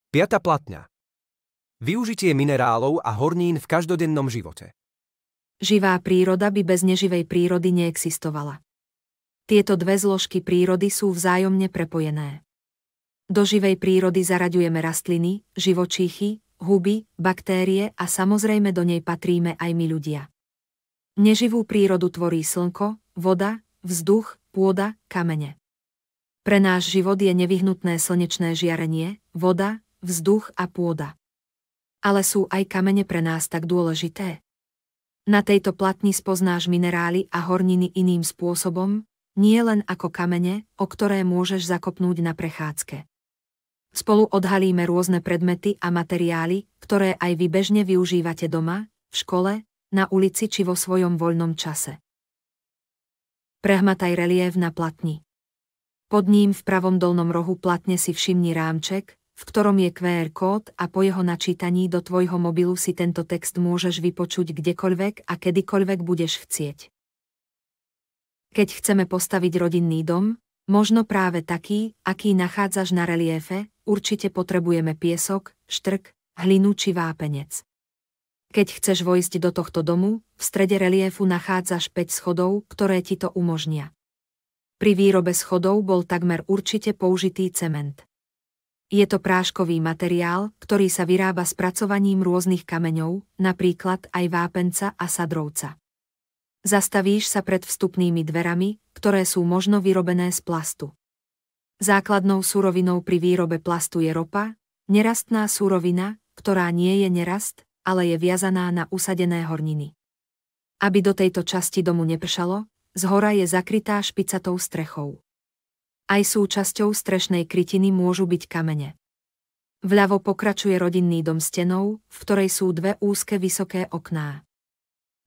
5. platňa. Využitie minerálov a hornín v každodennom živote. Živá príroda by bez neživej prírody neexistovala. Tieto dve zložky prírody sú vzájomne prepojené. Do živej prírody zaraďujeme rastliny, živočíchy, huby, baktérie a samozrejme do nej patríme aj my ľudia. Neživú prírodu tvorí slnko, voda, vzduch, pôda, kamene. Pre náš život je nevyhnutné slnečné žiarenie, voda, vzduch a pôda. Ale sú aj kamene pre nás tak dôležité? Na tejto platni spoznáš minerály a horniny iným spôsobom, nie len ako kamene, o ktoré môžeš zakopnúť na prechádzke. Spolu odhalíme rôzne predmety a materiály, ktoré aj vy bežne využívate doma, v škole, na ulici či vo svojom voľnom čase. Prehmataj reliéf na platni. Pod ním v pravom dolnom rohu platne si všimni rámček, v ktorom je QR kód a po jeho načítaní do tvojho mobilu si tento text môžeš vypočuť kdekoľvek a kedykoľvek budeš chcieť. Keď chceme postaviť rodinný dom, možno práve taký, aký nachádzaš na reliéfe, určite potrebujeme piesok, štrk, hlinu či vápenec. Keď chceš vojsť do tohto domu, v strede reliéfu nachádzaš 5 schodov, ktoré ti to umožnia. Pri výrobe schodov bol takmer určite použitý cement. Je to práškový materiál, ktorý sa vyrába spracovaním rôznych kameňov, napríklad aj vápenca a sadrovca. Zastavíš sa pred vstupnými dverami, ktoré sú možno vyrobené z plastu. Základnou surovinou pri výrobe plastu je ropa, nerastná surovina, ktorá nie je nerast, ale je viazaná na usadené horniny. Aby do tejto časti domu nepršalo, zhora je zakrytá špicatou strechou. Aj súčasťou strešnej krytiny môžu byť kamene. Vľavo pokračuje rodinný dom stenou, v ktorej sú dve úzke vysoké okná.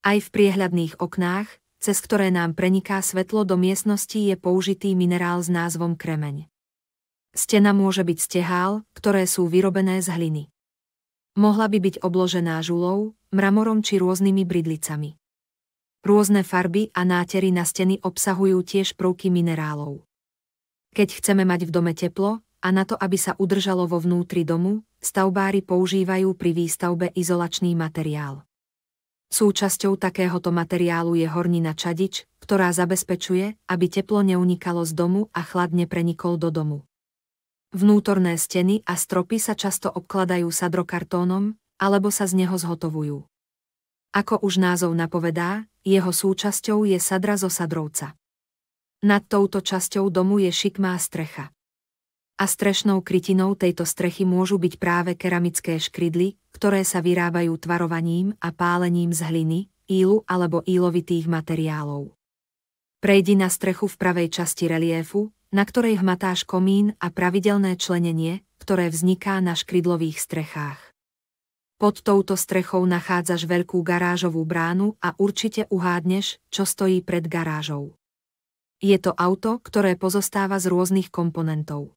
Aj v priehľadných oknách, cez ktoré nám preniká svetlo do miestnosti, je použitý minerál s názvom kremeň. Stena môže byť z tehál, ktoré sú vyrobené z hliny. Mohla by byť obložená žulou, mramorom či rôznymi bridlicami. Rôzne farby a nátery na steny obsahujú tiež prvky minerálov. Keď chceme mať v dome teplo, a na to, aby sa udržalo vo vnútri domu, stavbári používajú pri výstavbe izolačný materiál. Súčasťou takéhoto materiálu je hornina čadič, ktorá zabezpečuje, aby teplo neunikalo z domu a chlad neprenikol do domu. Vnútorné steny a stropy sa často obkladajú sadrokartónom, alebo sa z neho zhotovujú. Ako už názov napovedá, jeho súčasťou je sadra zo sadrovca. Nad touto časťou domu je šikmá strecha. A strešnou krytinou tejto strechy môžu byť práve keramické škrydly, ktoré sa vyrábajú tvarovaním a pálením z hliny, ílu alebo ílovitých materiálov. Prejdi na strechu v pravej časti reliéfu, na ktorej hmatáš komín a pravidelné členenie, ktoré vzniká na škrydlových strechách. Pod touto strechou nachádzaš veľkú garážovú bránu a určite uhádneš, čo stojí pred garážou. Je to auto, ktoré pozostáva z rôznych komponentov.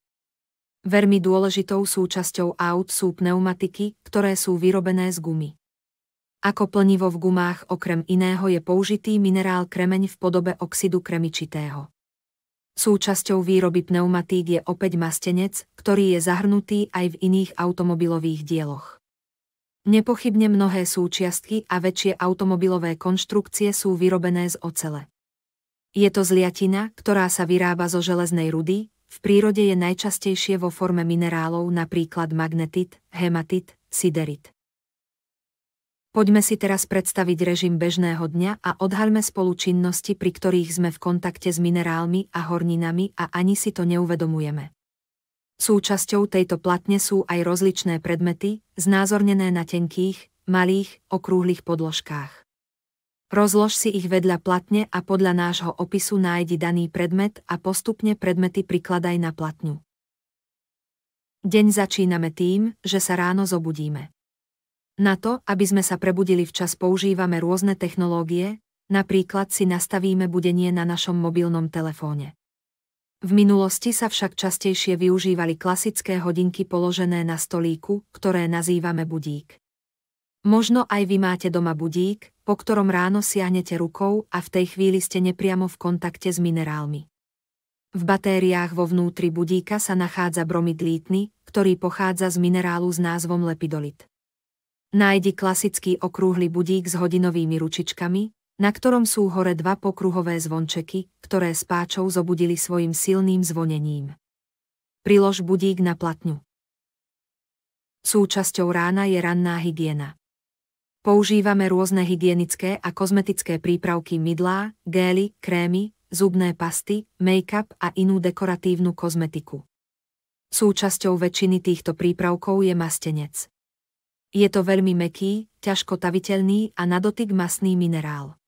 Veľmi dôležitou súčasťou aut sú pneumatiky, ktoré sú vyrobené z gumy. Ako plnivo v gumách okrem iného je použitý minerál kremeň v podobe oxidu kremičitého. Súčasťou výroby pneumatík je opäť mastenec, ktorý je zahrnutý aj v iných automobilových dieloch. Nepochybne mnohé súčiastky a väčšie automobilové konštrukcie sú vyrobené z ocele. Je to zliatina, ktorá sa vyrába zo železnej rudy, v prírode je najčastejšie vo forme minerálov napríklad magnetit, hematit, siderit. Poďme si teraz predstaviť režim bežného dňa a odhaľme spolu činnosti, pri ktorých sme v kontakte s minerálmi a horninami a ani si to neuvedomujeme. Súčasťou tejto platne sú aj rozličné predmety, znázornené na tenkých, malých, okrúhlych podložkách. Rozlož si ich vedľa platne a podľa nášho opisu nájdi daný predmet a postupne predmety prikladaj na platňu. Deň začíname tým, že sa ráno zobudíme. Na to, aby sme sa prebudili včas, používame rôzne technológie, napríklad si nastavíme budenie na našom mobilnom telefóne. V minulosti sa však častejšie využívali klasické hodinky položené na stolíku, ktoré nazývame budík. Možno aj vy máte doma budík, po ktorom ráno siahnete rukou a v tej chvíli ste nepriamo v kontakte s minerálmi. V batériách vo vnútri budíka sa nachádza bromid lítny, ktorý pochádza z minerálu s názvom lepidolit. Nájdi klasický okrúhly budík s hodinovými ručičkami, na ktorom sú hore dva pokruhové zvončeky, ktoré spáčov zobudili svojim silným zvonením. Prilož budík na platňu. Súčasťou rána je ranná hygiena. Používame rôzne hygienické a kozmetické prípravky mydlá, gély, krémy, zubné pasty, make-up a inú dekoratívnu kozmetiku. Súčasťou väčšiny týchto prípravkov je mastenec. Je to veľmi mäkký, ťažko taviteľný a na dotyk masný minerál.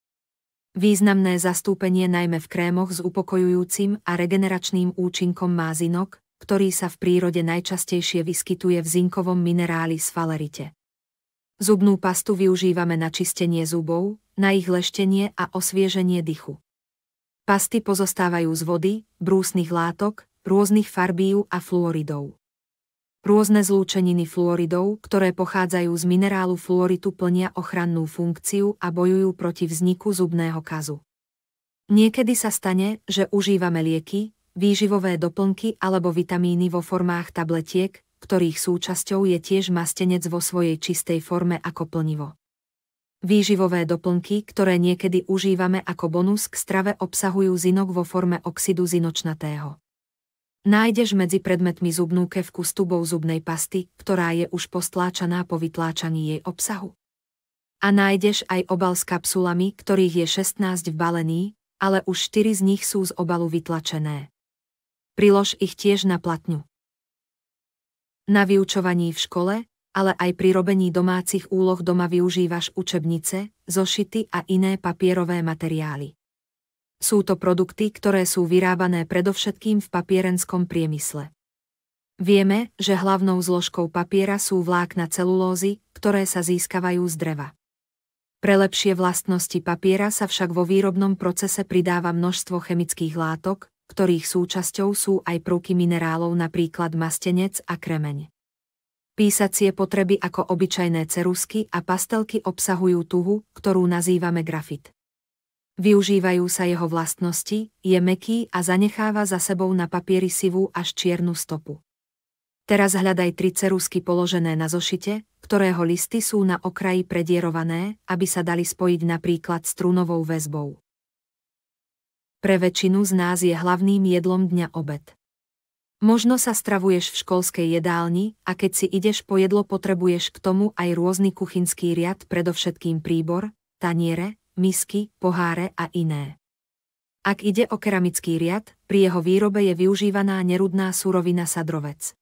Významné zastúpenie najmä v krémoch s upokojujúcim a regeneračným účinkom má zinok, ktorý sa v prírode najčastejšie vyskytuje v zinkovom mineráli sfalerite. Zubnú pastu využívame na čistenie zubov, na ich leštenie a osvieženie dychu. Pasty pozostávajú z vody, brúsnych látok, rôznych farbív a fluoridov. Rôzne zlúčeniny fluoridov, ktoré pochádzajú z minerálu fluoritu, plnia ochrannú funkciu a bojujú proti vzniku zubného kazu. Niekedy sa stane, že užívame lieky, výživové doplnky alebo vitamíny vo formách tabletiek, ktorých súčasťou je tiež mastenec vo svojej čistej forme ako plnivo. Výživové doplnky, ktoré niekedy užívame ako bonus k strave, obsahujú zinok vo forme oxidu zinočnatého. Nájdeš medzi predmetmi zubnú kevku s tubou zubnej pasty, ktorá je už postláčaná po vytláčaní jej obsahu. A nájdeš aj obal s kapsulami, ktorých je 16 v balení, ale už 4 z nich sú z obalu vytlačené. Prilož ich tiež na platňu. Na vyučovaní v škole, ale aj pri robení domácich úloh doma využívaš učebnice, zošity a iné papierové materiály. Sú to produkty, ktoré sú vyrábané predovšetkým v papierenskom priemysle. Vieme, že hlavnou zložkou papiera sú vlákna celulózy, ktoré sa získavajú z dreva. Pre lepšie vlastnosti papiera sa však vo výrobnom procese pridáva množstvo chemických látok, ktorých súčasťou sú aj prvky minerálov, napríklad mastenec a kremeň. Písacie potreby ako obyčajné ceruzky a pastelky obsahujú tuhu, ktorú nazývame grafit. Využívajú sa jeho vlastnosti, je mäkký a zanecháva za sebou na papieri sivú až čiernu stopu. Teraz hľadaj 3 ceruzky položené na zošite, ktorého listy sú na okraji predierované, aby sa dali spojiť napríklad strunovou väzbou. Pre väčšinu z nás je hlavným jedlom dňa obed. Možno sa stravuješ v školskej jedálni a keď si ideš po jedlo, potrebuješ k tomu aj rôzny kuchynský riad, predovšetkým príbor, taniere, misky, poháre a iné. Ak ide o keramický riad, pri jeho výrobe je využívaná nerudná surovina sadrovec.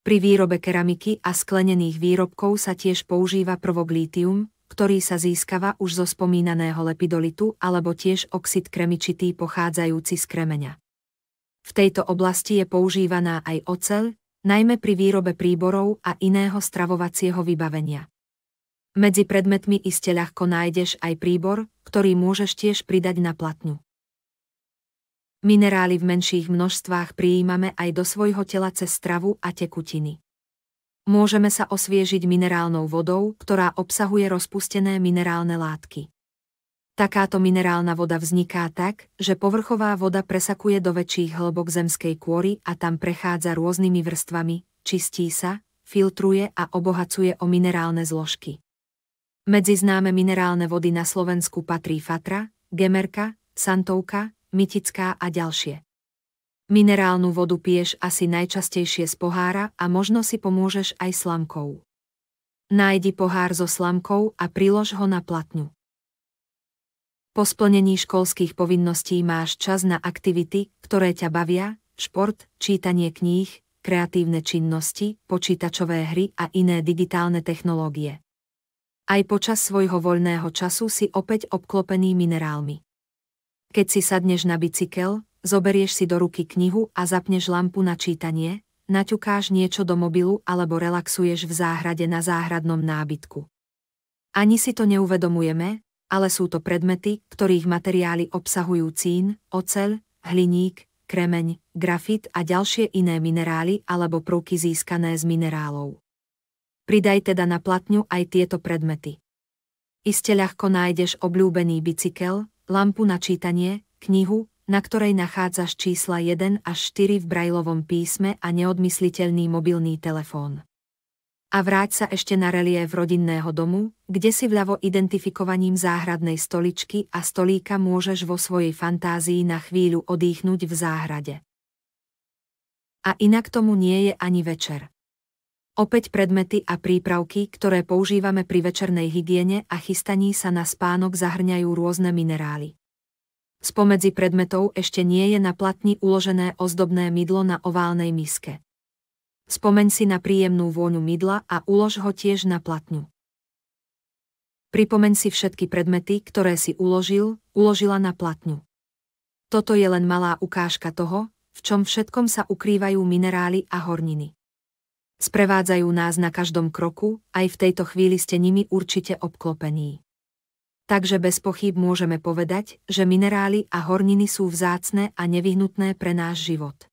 Pri výrobe keramiky a sklenených výrobkov sa tiež používa prvok lítium, ktorý sa získava už zo spomínaného lepidolitu, alebo tiež oxid kremičitý pochádzajúci z kremeňa. V tejto oblasti je používaná aj oceľ, najmä pri výrobe príborov a iného stravovacieho vybavenia. Medzi predmetmi iste ľahko nájdeš aj príbor, ktorý môžeš tiež pridať na platňu. Minerály v menších množstvách prijímame aj do svojho tela cez stravu a tekutiny. Môžeme sa osviežiť minerálnou vodou, ktorá obsahuje rozpustené minerálne látky. Takáto minerálna voda vzniká tak, že povrchová voda presakuje do väčších hĺbok zemskej kôry a tam prechádza rôznymi vrstvami, čistí sa, filtruje a obohacuje o minerálne zložky. Medzi známe minerálne vody na Slovensku patrí Fatra, Gemerka, Santovka, Mytická a ďalšie. Minerálnu vodu piješ asi najčastejšie z pohára a možno si pomôžeš aj slamkou. Nájdi pohár so slamkou a prilož ho na platňu. Po splnení školských povinností máš čas na aktivity, ktoré ťa bavia, šport, čítanie kníh, kreatívne činnosti, počítačové hry a iné digitálne technológie. Aj počas svojho voľného času si opäť obklopený minerálmi. Keď si sadneš na bicykel, zoberieš si do ruky knihu a zapneš lampu na čítanie, naťukáš niečo do mobilu alebo relaxuješ v záhrade na záhradnom nábytku. Ani si to neuvedomujeme, ale sú to predmety, ktorých materiály obsahujú cín, oceľ, hliník, kremeň, grafit a ďalšie iné minerály alebo prvky získané z minerálov. Pridaj teda na platňu aj tieto predmety. Iste ľahko nájdeš obľúbený bicykel, lampu na čítanie, knihu, na ktorej nachádzaš čísla 1 až 4 v brajlovom písme a neodmysliteľný mobilný telefón. A vráť sa ešte na reliéf rodinného domu, kde si vľavo identifikovaním záhradnej stoličky a stolíka môžeš vo svojej fantázii na chvíľu odýchnuť v záhrade. A inak tomu nie je ani večer. Opäť predmety a prípravky, ktoré používame pri večernej hygiene a chystaní sa na spánok, zahŕňajú rôzne minerály. Spomedzi predmetov ešte nie je na platni uložené ozdobné mydlo na oválnej miske. Spomeň si na príjemnú vôňu mydla a ulož ho tiež na platňu. Pripomeň si všetky predmety, ktoré si uložila na platňu. Toto je len malá ukážka toho, v čom všetkom sa ukrývajú minerály a horniny. Sprevádzajú nás na každom kroku, aj v tejto chvíli ste nimi určite obklopení. Takže bez pochýb môžeme povedať, že minerály a horniny sú vzácne a nevyhnutné pre náš život.